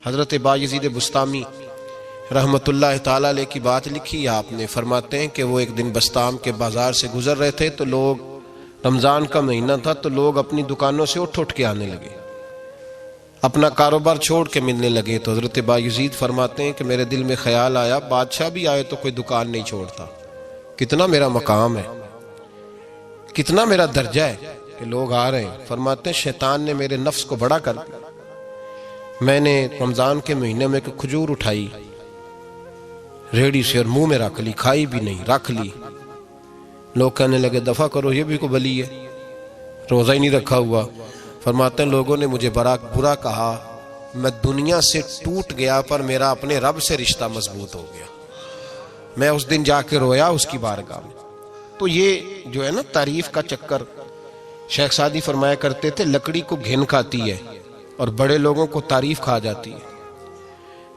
حضرت بایزید بسطامی رحمت اللہ تعالیٰ علیہ کی بات لکھی آپ نے، فرماتے ہیں کہ وہ ایک دن بسطام کے بازار سے گزر رہے تھے تو لوگ، رمضان کا مہینہ تھا تو لوگ اپنی دکانوں سے اٹھ کے آنے لگے، اپنا کاروبار چھوڑ کے ملنے لگے۔ تو حضرت بایزید فرماتے ہیں کہ میرے دل میں خیال آیا بادشاہ بھی آئے تو کوئی دکان نہیں چھوڑتا، کتنا میرا مقام ہے، کتنا میرا درجہ ہے کہ لوگ آ رہے ہیں۔ فرماتے ہیں شیطان نے میرے نفس کو بڑا کر دیا، میں نے رمضان کے مہینے میں ایک کھجور اٹھائی ریڑھی سے اور منہ میں رکھ لی، کھائی بھی نہیں، رکھ لی۔ لوگ کہنے لگے دفع کرو، یہ بھی کو بلی ہے، روزہ ہی نہیں رکھا ہوا۔ فرماتے ہیں لوگوں نے مجھے برا کہا، میں دنیا سے ٹوٹ گیا پر میرا اپنے رب سے رشتہ مضبوط ہو گیا۔ میں اس دن جا کے رویا اس کی بارگاہ میں۔ تو یہ جو ہے نا تعریف کا چکر، شیخ سعدی فرمایا کرتے تھے لکڑی کو گھن کھاتی ہے اور بڑے لوگوں کو تعریف کھا جاتی ہے۔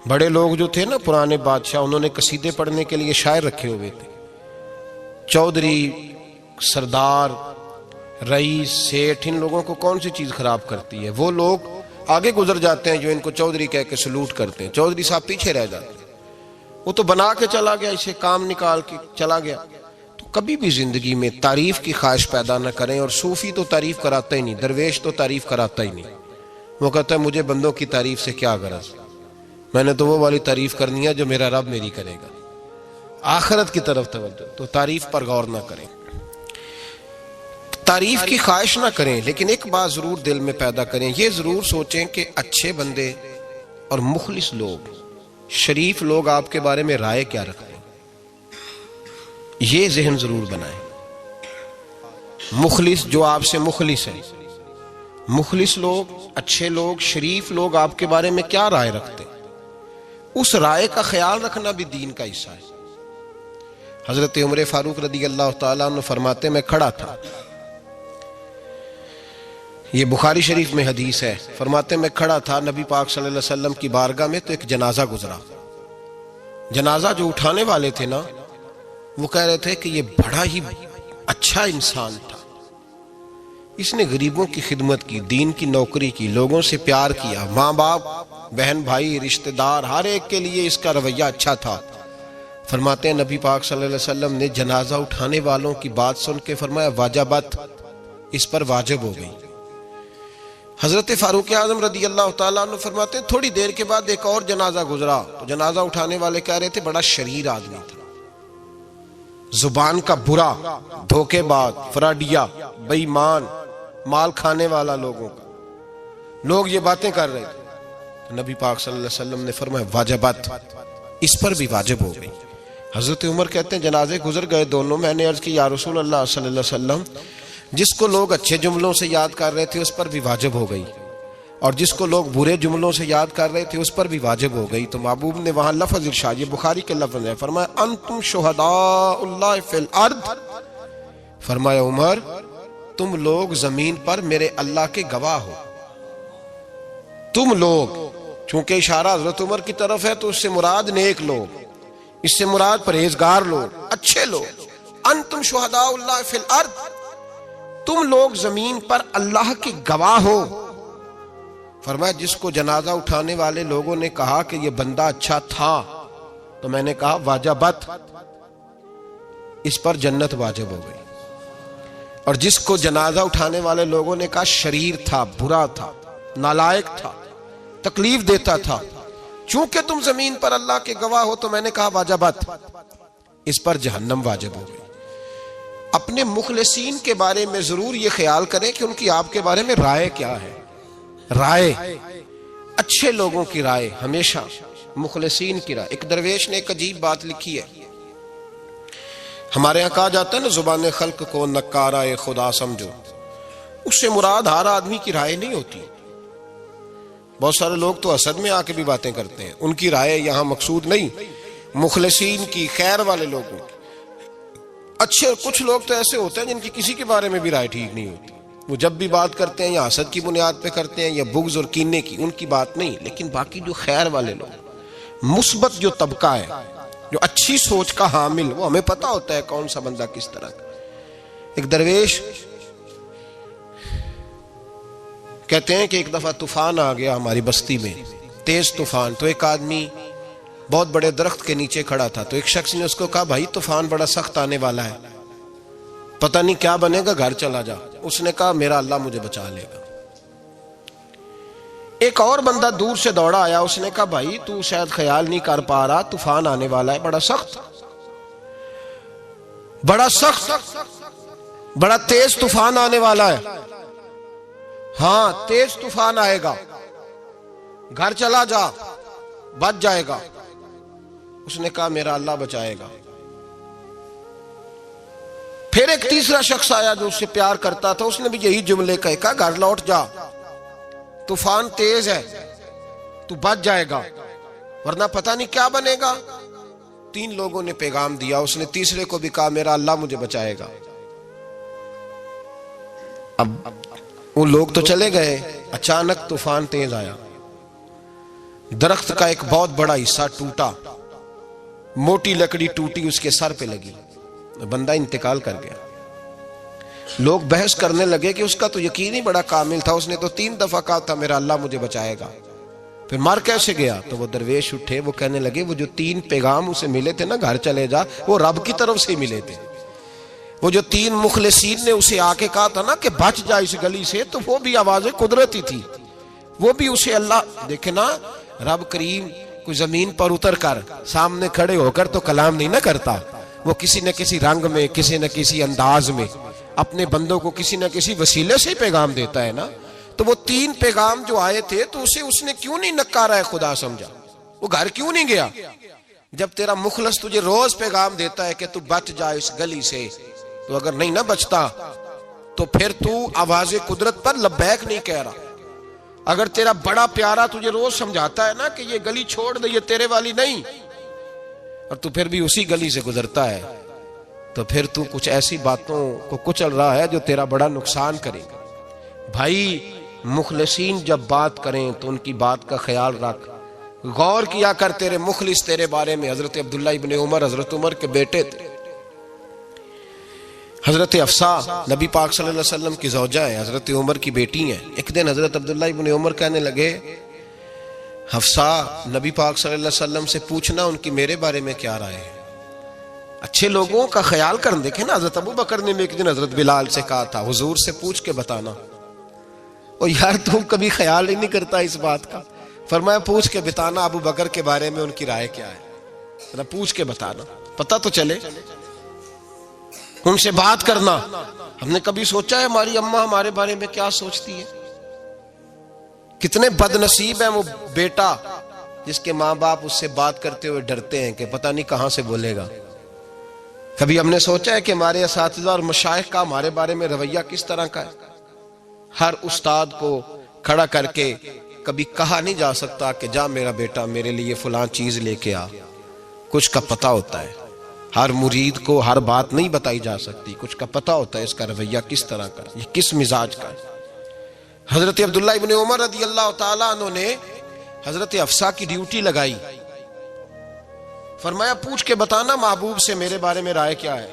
بڑے لوگ جو تھے نا پرانے بادشاہ، انہوں نے قصیدے پڑھنے کے لیے شاعر رکھے ہوئے تھے، چودھری، سردار، رئیس، سیٹھ، ان لوگوں کو کون سی چیز خراب کرتی ہے؟ وہ لوگ آگے گزر جاتے ہیں جو ان کو چودھری کہہ کے سلوٹ کرتے ہیں، چودھری صاحب پیچھے رہ جاتے ہیں۔ وہ تو بنا کے چلا گیا، اسے کام نکال کے چلا گیا۔ تو کبھی بھی زندگی میں تعریف کی خواہش پیدا نہ کریں، اور صوفی تو تعریف کراتا ہی نہیں، درویش تو تعریف کراتا ہی نہیں۔ وہ کہتا ہے مجھے بندوں کی تعریف سے کیا غرض، میں نے تو وہ والی تعریف کرنی ہے جو میرا رب میری کرے گا۔ آخرت کی طرف توجہ، تو تعریف پر غور نہ کریں، تعریف کی خواہش نہ کریں، لیکن ایک بات ضرور دل میں پیدا کریں، یہ ضرور سوچیں کہ اچھے بندے اور مخلص لوگ، شریف لوگ آپ کے بارے میں رائے کیا رکھتے ہیں، یہ ذہن ضرور بنائیں۔ مخلص جو آپ سے مخلص ہے، مخلص لوگ، اچھے لوگ، شریف لوگ آپ کے بارے میں کیا رائے رکھتے ہیں، اس رائے کا خیال رکھنا بھی دین کا حصہ ہے۔ حضرت عمر فاروق رضی اللہ تعالیٰ عنہ فرماتے میں کھڑا تھا، یہ بخاری شریف میں حدیث ہے، فرماتے میں کھڑا تھا نبی پاک صلی اللہ علیہ وسلم کی بارگاہ میں تو ایک جنازہ گزرا۔ جنازہ جو اٹھانے والے تھے نا، وہ کہہ رہے تھے کہ یہ بڑا ہی اچھا انسان تھا، اس نے غریبوں کی خدمت کی، دین کی نوکری کی، لوگوں سے پیار کیا، ماں باپ، بہن بھائی، رشتہ دار، ہر ایک کے لیے اس کا رویہ اچھا تھا۔ فرماتے ہیں نبی پاک صلی اللہ علیہ وسلم نے جنازہ اٹھانے والوں کی بات سن کے فرمایا واجبت، اس پر واجب ہو گئی۔ حضرت فاروق اعظم رضی اللہ تعالیٰ عنہ فرماتے ہیں تھوڑی دیر کے بعد ایک اور جنازہ گزرا، تو جنازہ اٹھانے والے کہہ رہے تھے بڑا شریر آدمی تھا، زبان کا برا، دھوکے باز، فراڈیا، بے ایمان، مال کھانے والا لوگوں کا، لوگ یہ باتیں کر رہے تھے۔ نبی پاک صلی اللہ علیہ وسلم نے فرمایا واجبت، اس پر بھی واجب ہو گئی۔ حضرت عمر کہتے ہیں جنازے گزر گئے دونوں، میں نے عرض کی یا رسول اللہ صلی اللہ علیہ وسلم، جس کو لوگ اچھے جملوں سے یاد کر رہے تھے اس پر بھی واجب ہو گئی، اور جس کو لوگ برے جملوں سے یاد کر رہے تھے اس پر بھی واجب ہو گئی۔ تو محبوب نے وہاں لفظ ارشاد، یہ بخاری کے لفظ ہے، فرمایا انتم شہداء اللہ فی الارض، فرمایا عمر تم لوگ زمین پر میرے اللہ کے گواہ ہو، تم لوگ، چونکہ اشارہ حضرت عمر کی طرف ہے تو اس سے مراد نیک لوگ، اس سے مراد پرہیزگار لوگ، اچھے لوگ۔ انتم شہداء اللہ فی الارض، تم لوگ زمین پر اللہ کے گواہ ہو۔ فرمایا جس کو جنازہ اٹھانے والے لوگوں نے کہا کہ یہ بندہ اچھا تھا، تو میں نے کہا واجبت، اس پر جنت واجب ہو گئی۔ اور جس کو جنازہ اٹھانے والے لوگوں نے کہا شریر تھا، برا تھا، نالائق تھا، تکلیف دیتا تھا، چونکہ تم زمین پر اللہ کے گواہ ہو، تو میں نے کہا واجبت، اس پر جہنم واجب ہو گئی۔ اپنے مخلصین کے بارے میں ضرور یہ خیال کریں کہ ان کی آپ کے بارے میں رائے کیا ہے۔ رائے، اچھے لوگوں کی رائے، ہمیشہ مخلصین کی رائے۔ ایک درویش نے ایک عجیب بات لکھی ہے، ہمارے یہاں کہا جاتا ہے نا زبان خلق کو نکارہ خدا سمجھو، اس سے مراد ہر آدمی کی رائے نہیں ہوتی۔ بہت سارے لوگ تو حسد میں آ کے بھی باتیں کرتے ہیں، ان کی رائے یہاں مقصود نہیں، مخلصین کی، خیر والے لوگوں کی۔ اچھے کچھ لوگ تو ایسے ہوتے ہیں جن کی کسی کے بارے میں بھی رائے ٹھیک نہیں ہوتی، وہ جب بھی بات کرتے ہیں یا حسد کی بنیاد پہ کرتے ہیں یا بغض اور کینے کی، ان کی بات نہیں۔ لیکن باقی جو خیر والے لوگ، مثبت جو طبقہ ہے، جو اچھی سوچ کا حامل، وہ ہمیں پتہ ہوتا ہے کون سا بندہ کس طرح کا۔ ایک درویش کہتے ہیں کہ ایک دفعہ طوفان آ گیا ہماری بستی میں، تیز طوفان. تو ایک آدمی بہت بڑے درخت کے نیچے کھڑا تھا, تو ایک شخص نے اس کو کہا بھائی طوفان بڑا سخت آنے والا ہے, پتہ نہیں کیا بنے گا, گھر چلا جا. اس نے کہا میرا اللہ مجھے بچا لے گا. ایک اور بندہ دور سے دوڑا آیا, اس نے کہا بھائی تو شاید خیال نہیں کر پا رہا, طوفان آنے والا ہے بڑا سخت, بڑا تیز طوفان آنے والا ہے. ہاں تیز طوفان آئے گا, گھر چلا جا, بچ جائے گا. اس نے کہا میرا اللہ بچائے گا. پھر ایک تیسرا شخص آیا جو اس سے پیار کرتا تھا, اس نے بھی یہی جملے کہا گھر لوٹ جا, طوفان تیز ہے, تو بچ جائے گا ورنہ پتہ نہیں کیا بنے گا. 3 لوگوں نے پیغام دیا, اس نے تیسرے کو بھی کہا میرا اللہ مجھے بچائے گا. اب وہ لوگ تو چلے گئے, اچانک طوفان تیز آیا, درخت کا ایک بہت بڑا حصہ ٹوٹا, موٹی لکڑی ٹوٹی اس کے سر پہ لگی, بندہ انتقال کر گیا. لوگ بحث کرنے لگے کہ اس کا تو یقین ہی بڑا کامل تھا, اس نے تو 3 دفعہ کہا تھا میرا اللہ مجھے بچائے گا, پھر مر کیسے گیا؟ تو وہ درویش اٹھے, وہ کہنے لگے وہ جو 3 پیغام اسے ملے تھے نا گھر چلے جا, وہ رب کی طرف سے ملے تھے. وہ جو 3 مخلصین نے اسے آ کے کہا تھا نا کہ بچ جا اس گلی سے, تو وہ بھی آوازیں قدرتی تھی, وہ بھی اسے اللہ. دیکھیں نا رب کریم کوئی زمین پر اتر کر سامنے کھڑے ہو کر تو کلام نہیں نہ کرتا, وہ کسی نہ کسی رنگ میں, کسی نہ کسی انداز میں اپنے بندوں کو کسی نہ کسی وسیلے سے پیغام دیتا ہے نا. تو وہ 3 پیغام جو آئے تھے تو اسے اس نے کیوں نہیں نکارا ہے خدا سمجھا, وہ گھر کیوں نہیں گیا؟ جب تیرا مخلص تجھے روز پیغام دیتا ہے کہ تو بچ جا اس گلی سے, تو اگر نہیں نہ بچتا تو پھر تو آواز قدرت پر لبیک نہیں کہہ رہا. اگر تیرا بڑا پیارا تجھے روز سمجھاتا ہے نا کہ یہ گلی چھوڑ دے, یہ تیرے والی نہیں, اور تو پھر بھی اسی گلی سے گزرتا ہے, تو پھر تو کچھ ایسی باتوں کو کچل رہا ہے جو تیرا بڑا نقصان کرے گا. بھائی مخلصین جب بات کریں تو ان کی بات کا خیال رکھ, غور کیا کر. تیرے مخلص تیرے بارے میں حضرت عبداللہ ابن عمر, حضرت عمر کے بیٹے تھے. حضرت حفصہ نبی پاک صلی اللہ علیہ وسلم کی زوجہ ہے, حضرت عمر کی بیٹی ہیں. ایک دن حضرت عبداللہ ابن عمر کہنے لگے حفصہ نبی پاک صلی اللہ علیہ وسلم سے پوچھنا ان کی میرے بارے میں کیا رائے ہے. اچھے لوگوں کا خیال کر. دیکھیں نا حضرت ابو بکر نے ایک دن حضرت بلال سے کہا تھا حضور سے پوچھ کے بتانا. اور یار تم کبھی خیال ہی نہیں کرتا اس بات کا. فرمایا پوچھ کے بتانا ابو بکر کے بارے میں ان کی رائے کیا ہے, پوچھ کے بتانا, پتہ تو چلے. ان سے بات کرنا. ہم نے کبھی سوچا ہے ہماری اماں ہمارے بارے میں کیا سوچتی ہے؟ کتنے بد نصیب ہیں وہ بیٹا جس کے ماں باپ اس سے بات کرتے ہوئے ڈرتے ہیں کہ پتہ نہیں کہاں سے بولے گا. کبھی ہم نے سوچا ہے کہ ہمارے اساتذہ اور مشائخ کا ہمارے بارے میں رویہ کس طرح کا ہے؟ ہر استاد کو کھڑا کر کے کبھی کہا نہیں جا سکتا کہ جا میرا بیٹا میرے لیے فلاں چیز لے کے آ. کچھ کا پتہ ہوتا ہے. ہر مرید کو ہر بات نہیں بتائی جا سکتی, کچھ کا پتہ ہوتا ہے اس کا رویہ کس طرح کا, یہ کس مزاج کا ہے. حضرت عبداللہ ابن عمر رضی اللہ تعالیٰ عنہ نے حضرت حفصہ کی ڈیوٹی لگائی. فرمایا پوچھ کے بتانا محبوب سے میرے بارے میں رائے کیا ہے.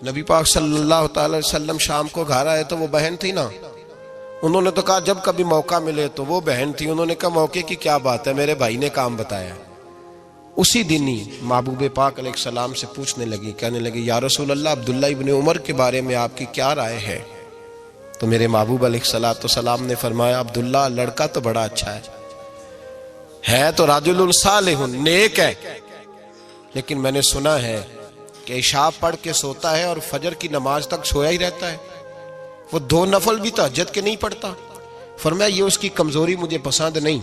نبی پاک صلی اللہ تعالی وسلم شام کو گھر آئے تو وہ بہن تھی نا, انہوں نے تو کہا جب کبھی موقع ملے تو وہ بہن تھی. انہوں نے کہا موقع کی کیا بات ہے, میرے بھائی نے کام بتایا. اسی دن ہی محبوب پاک علیہ السلام سے پوچھنے لگی, کہنے لگی یا رسول اللہ عبداللہ ابن عمر کے بارے میں آپ کی کیا رائے ہے؟ تو میرے محبوب علیہ السلام نے فرمایا عبداللہ لڑکا تو بڑا اچھا ہے تو رجل صالح, نیک ہے, لیکن میں نے سنا ہے کہ عشاء پڑھ کے سوتا ہے اور فجر کی نماز تک سویا ہی رہتا ہے. وہ 2 نفل بھی تہجد کے نہیں پڑھتا. فرمایا یہ اس کی کمزوری مجھے پسند نہیں,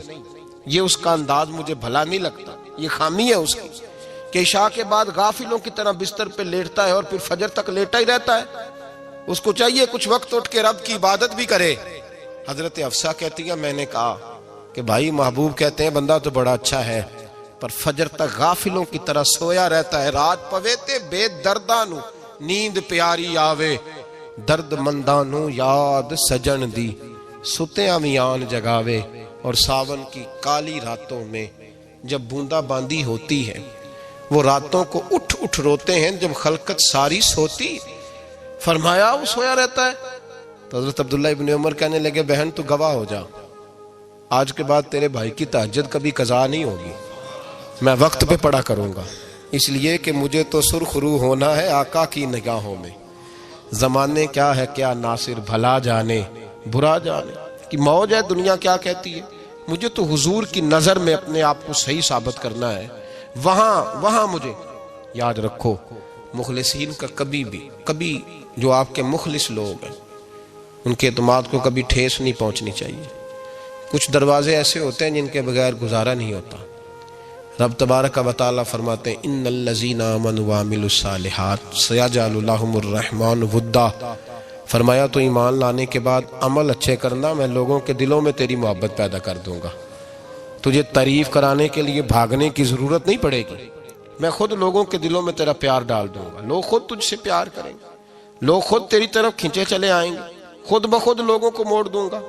یہ اس کا انداز مجھے بھلا نہیں لگتا, یہ خامی ہے اس کی کہ عشاء کے بعد غافلوں کی طرح بستر پہ لیٹتا ہے اور پھر فجر تک لیٹا ہی رہتا ہے. اس کو چاہیے کچھ وقت اٹھ کے رب کی عبادت بھی کرے. حضرت حفصہ کہتی ہیں میں نے کہا کہ بھائی محبوب کہتے ہیں بندہ تو بڑا اچھا ہے پر فجر تک غافلوں کی طرح سویا رہتا ہے. رات پویتے بے دردانو نیند پیاری آوے, درد مندانو یاد سجن دی ستیاں میان جگاوے. اور ساون کی کالی راتوں میں جب بوندا باندی ہوتی ہے وہ راتوں کو اٹھ اٹھ روتے ہیں جب خلقت ساری سوتی. فرمایا وہ سویا رہتا ہے. تو حضرت عبداللہ ابن عمر کہنے لگے بہن تو گواہ ہو جا, آج کے بعد تیرے بھائی کی تہجد کبھی قضا نہیں ہوگی، میں وقت پہ پڑھا کروں گا، اس لیے کہ مجھے تو سرخ رو ہونا ہے آقا کی نگاہوں میں۔ زمانے کیا ہے کیا ناصر، بھلا جانے برا جانے کہ موج ہے دنیا کیا کہتی ہے، مجھے تو حضور کی نظر میں اپنے آپ کو صحیح ثابت کرنا ہے، وہاں مجھے یاد رکھو مخلصین کا کبھی جو آپ کے مخلص لوگ ہیں ان کے اعتماد کو کبھی ٹھیس نہیں پہنچنی چاہیے۔ کچھ دروازے ایسے ہوتے ہیں جن کے بغیر گزارا نہیں ہوتا۔ رب تبارک و تعالی فرماتے ہیں ان الذین آمنوا وعملوا الصالحات سیجعل لهم الرحمن ودا، فرمایا تو ایمان لانے کے بعد عمل اچھے کرنا، میں لوگوں کے دلوں میں تیری محبت پیدا کر دوں گا، تجھے تعریف کرانے کے لیے بھاگنے کی ضرورت نہیں پڑے گی، میں خود لوگوں کے دلوں میں تیرا پیار ڈال دوں گا، لوگ خود تجھ سے پیار کریں گے، لوگ خود تیری طرف کھنچے چلے آئیں گے، خود بخود لوگوں کو موڑ دوں گا۔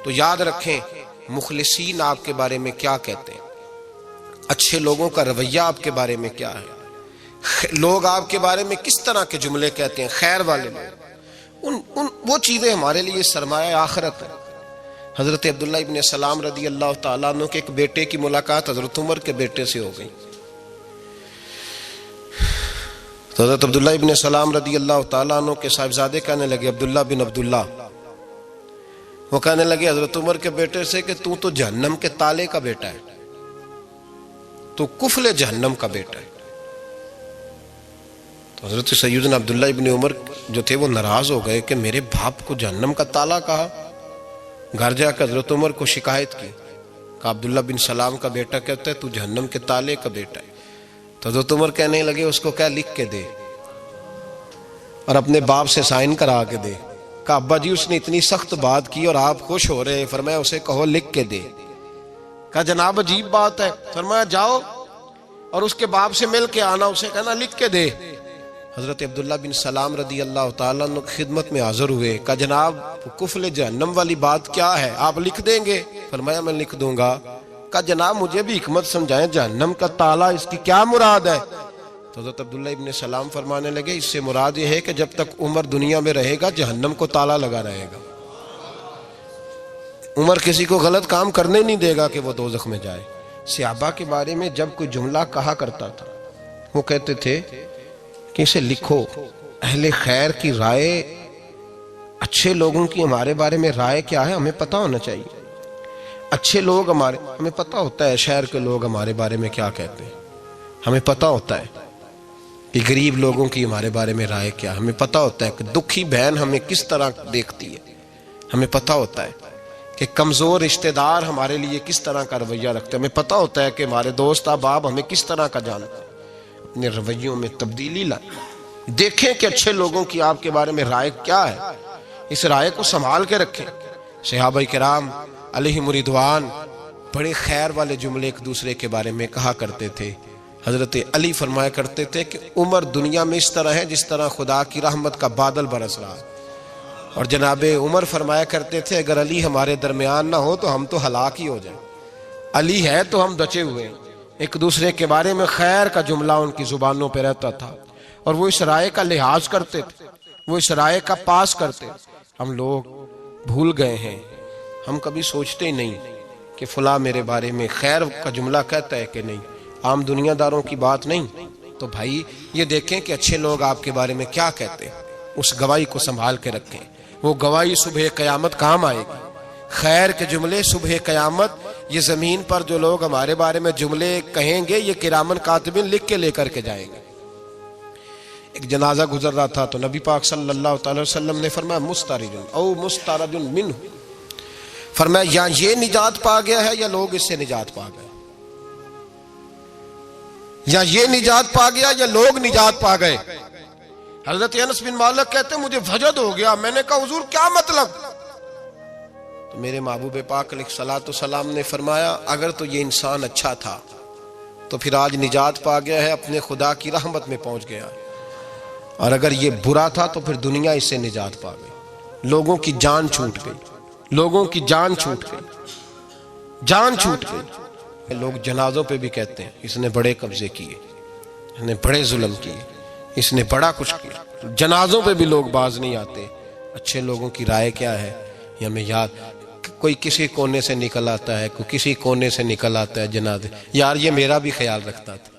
تو یاد رکھیں مخلصین آپ کے بارے میں کیا کہتے ہیں، اچھے لوگوں کا رویہ آپ کے بارے میں کیا ہے، لوگ آپ کے بارے میں کس طرح کے جملے کہتے ہیں، خیر والے لوگ، وہ چیزیں ہمارے لیے سرمایہ آخرت ہے۔ حضرت عبداللہ ابن سلام رضی اللہ تعالیٰ عنہ کے ایک بیٹے کی ملاقات حضرت عمر کے بیٹے سے ہو گئی۔ تو حضرت عبداللہ ابن سلام رضی اللہ تعالیٰ عنہ کے صاحبزادے کہنے لگے عبداللہ بن عبداللہ، وہ کہنے لگے حضرت عمر کے بیٹے سے کہ تو جہنم کے تالے کا بیٹا ہے، تو کفل جہنم کا بیٹا ہے۔ تو حضرت سیدنا عبداللہ ابن عمر جو تھے وہ ناراض ہو گئے کہ میرے باپ کو جہنم کا تالا کہا۔ گھر جا کے حضرت عمر کو شکایت کی، کہا عبداللہ بن سلام کا بیٹا کہتا ہے تو جہنم کے تالے کا بیٹا ہے۔ تو حضرت عمر کہنے لگے اس کو کیا لکھ کے دے اور اپنے باپ سے سائن کرا کے دے۔ کہا ابا جی اس نے اتنی سخت بات کی اور آپ خوش ہو رہے، فرمایا اسے کہو لکھ کے دے۔ کہا جناب عجیب بات ہے، فرمایا جاؤ اور اس کے باپ سے مل کے آنا، اسے کہنا لکھ کے دے۔ حضرت عبداللہ بن سلام رضی اللہ تعالیٰ عنہ خدمت میں حاضر ہوئے، کہا جناب کفل جہنم والی بات کیا ہے، آپ لکھ دیں گے؟ فرمایا میں لکھ دوں گا۔ کہا جناب مجھے بھی حکمت سمجھائیں، جہنم کا تالا اس کی کیا مراد ہے؟ تو حضرت عبداللہ ابن سلام فرمانے لگے اس سے مراد یہ ہے کہ جب تک عمر دنیا میں رہے گا جہنم کو تالا لگا رہے گا، عمر کسی کو غلط کام کرنے نہیں دے گا کہ وہ دوزخ میں جائے۔ صحابہ کے بارے میں جب کوئی جملہ کہا کرتا تھا وہ کہتے تھے کہ اسے لکھو، اہل خیر کی رائے، اچھے لوگوں کی ہمارے بارے میں رائے کیا ہے ہمیں پتہ ہونا چاہیے۔ اچھے لوگ ہمیں پتہ ہوتا ہے شہر کے لوگ ہمارے بارے میں کیا کہتے ہیں، ہمیں پتہ ہوتا ہے کہ غریب لوگوں کی ہمارے بارے میں رائے کیا، ہمیں پتہ ہوتا ہے کہ دکھی بہن ہمیں کس طرح دیکھتی ہے، ہمیں پتہ ہوتا ہے کہ کمزور رشتہ دار ہمارے لیے کس طرح کا رویہ رکھتے ہیں، ہمیں پتہ ہوتا ہے کہ ہمارے دوست احباب ہمیں کس طرح کا جانتے ہیں۔ اپنے رویوں میں تبدیلی لائیں، دیکھیں کہ اچھے لوگوں کی آپ کے بارے میں رائے کیا ہے، اس رائے کو سنبھال کے رکھیں۔ صحابہ کرام علیہم رضوان بڑے خیر والے جملے ایک دوسرے کے بارے میں کہا کرتے تھے۔ حضرت علی فرمایا کرتے تھے کہ عمر دنیا میں اس طرح ہے جس طرح خدا کی رحمت کا بادل برس رہا ہے، اور جناب عمر فرمایا کرتے تھے اگر علی ہمارے درمیان نہ ہو تو ہم تو ہلاک ہی ہو جائیں، علی ہے تو ہم بچے ہوئے ہیں۔ ایک دوسرے کے بارے میں خیر کا جملہ ان کی زبانوں پہ رہتا تھا، اور وہ اس رائے کا لحاظ کرتے تھے، وہ اس رائے کا پاس کرتے۔ ہم لوگ بھول گئے ہیں، ہم کبھی سوچتے ہی نہیں کہ فلاں میرے بارے میں خیر کا جملہ کہتا ہے کہ نہیں، عام دنیا داروں کی بات نہیں۔ تو بھائی یہ دیکھیں کہ اچھے لوگ آپ کے بارے میں کیا کہتے ہیں، اس گواہی کو سنبھال کے رکھیں، وہ گواہی صبح قیامت کام آئے گی۔ خیر کے جملے صبح قیامت، یہ زمین پر جو لوگ ہمارے بارے میں جملے کہیں گے یہ کرامن کاتبین لکھ کے لے کر کے جائیں گے۔ ایک جنازہ گزر رہا تھا تو نبی پاک صلی اللہ تعالی وسلم نے فرمایا مسترد او مسترد منہ، فرمایا یا یہ نجات پا گیا ہے یا لوگ اس سے نجات پا گئے، یا یہ نجات پا گیا یا لوگ نجات پا گئے۔ حضرت انس بن مالک کہتے ہیں مجھے وجد ہو گیا، میں نے کہا حضور کیا مطلب؟ تو میرے محبوب پاک علیہ الصلوۃ والسلام نے فرمایا اگر تو یہ انسان اچھا تھا تو پھر آج نجات پا گیا ہے، اپنے خدا کی رحمت میں پہنچ گیا، اور اگر یہ برا تھا تو پھر دنیا اس سے نجات پا گئی۔ لوگوں کی جان چھوٹ گئی، لوگوں کی جان چھوٹ گئی، جان چھوٹ گئی۔ لوگ جنازوں پہ بھی کہتے ہیں اس نے بڑے قبضے کیے، اس نے بڑے ظلم کیے، اس نے بڑا کچھ کیا۔ جنازوں پہ بھی لوگ باز نہیں آتے۔ اچھے لوگوں کی رائے کیا ہے یہ ہمیں یاد، کوئی کسی کونے سے نکل آتا ہے، کوئی کسی کونے سے نکل آتا ہے جنازے، یار یہ میرا بھی خیال رکھتا تھا،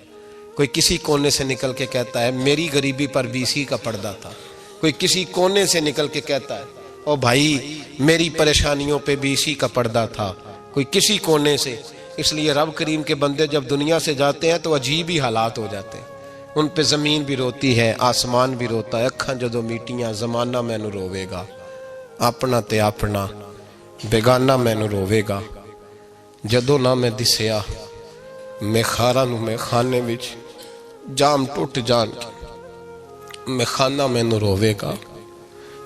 کوئی کسی کونے سے نکل کے کہتا ہے میری غریبی پر BC کا پردہ تھا، کوئی کسی کونے سے نکل کے کہتا ہے او بھائی میری پریشانیوں پہ BC کا پردہ تھا، کوئی کسی کونے سے۔ اس لیے رب کریم کے بندے جب دنیا سے جاتے ہیں تو عجیب ہی حالات ہو جاتے ہیں، ان پہ زمین بھی روتی ہے، آسمان بھی روتا ہے، اکھاں جدو میٹیاں زمانہ مینوں روے گا، اپنا تے اپنا بیگانہ مینوں روے گا، جدو نہ میں دسیا میں خاراں نوں میں خانے وچ جام ٹوٹ جان کے میں خانہ مینوں روے گا،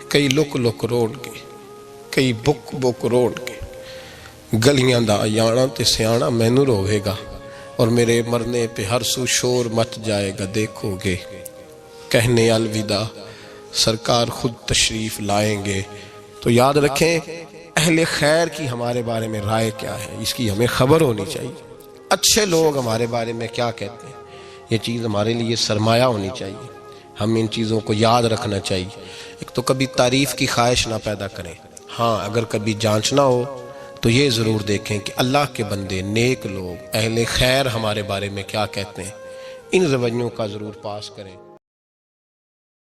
کئی لک لک روڑ کے کئی بک بک روڑ کے گلیاں دا یانا تے سیانا مینوں روے گا، اور میرے مرنے پہ ہر سو شور مچ جائے گا، دیکھو گے کہنے الوداع سرکار خود تشریف لائیں گے۔ تو یاد رکھیں اہل خیر کی ہمارے بارے میں رائے کیا ہے، اس کی ہمیں خبر ہونی چاہیے، اچھے لوگ ہمارے بارے میں کیا کہتے ہیں، یہ چیز ہمارے لیے سرمایہ ہونی چاہیے، ہم ان چیزوں کو یاد رکھنا چاہیے۔ ایک تو کبھی تعریف کی خواہش نہ پیدا کریں، ہاں اگر کبھی جانچنا ہو تو یہ ضرور دیکھیں کہ اللہ کے بندے نیک لوگ اہل خیر ہمارے بارے میں کیا کہتے ہیں، ان رویوں کا ضرور پاس کریں۔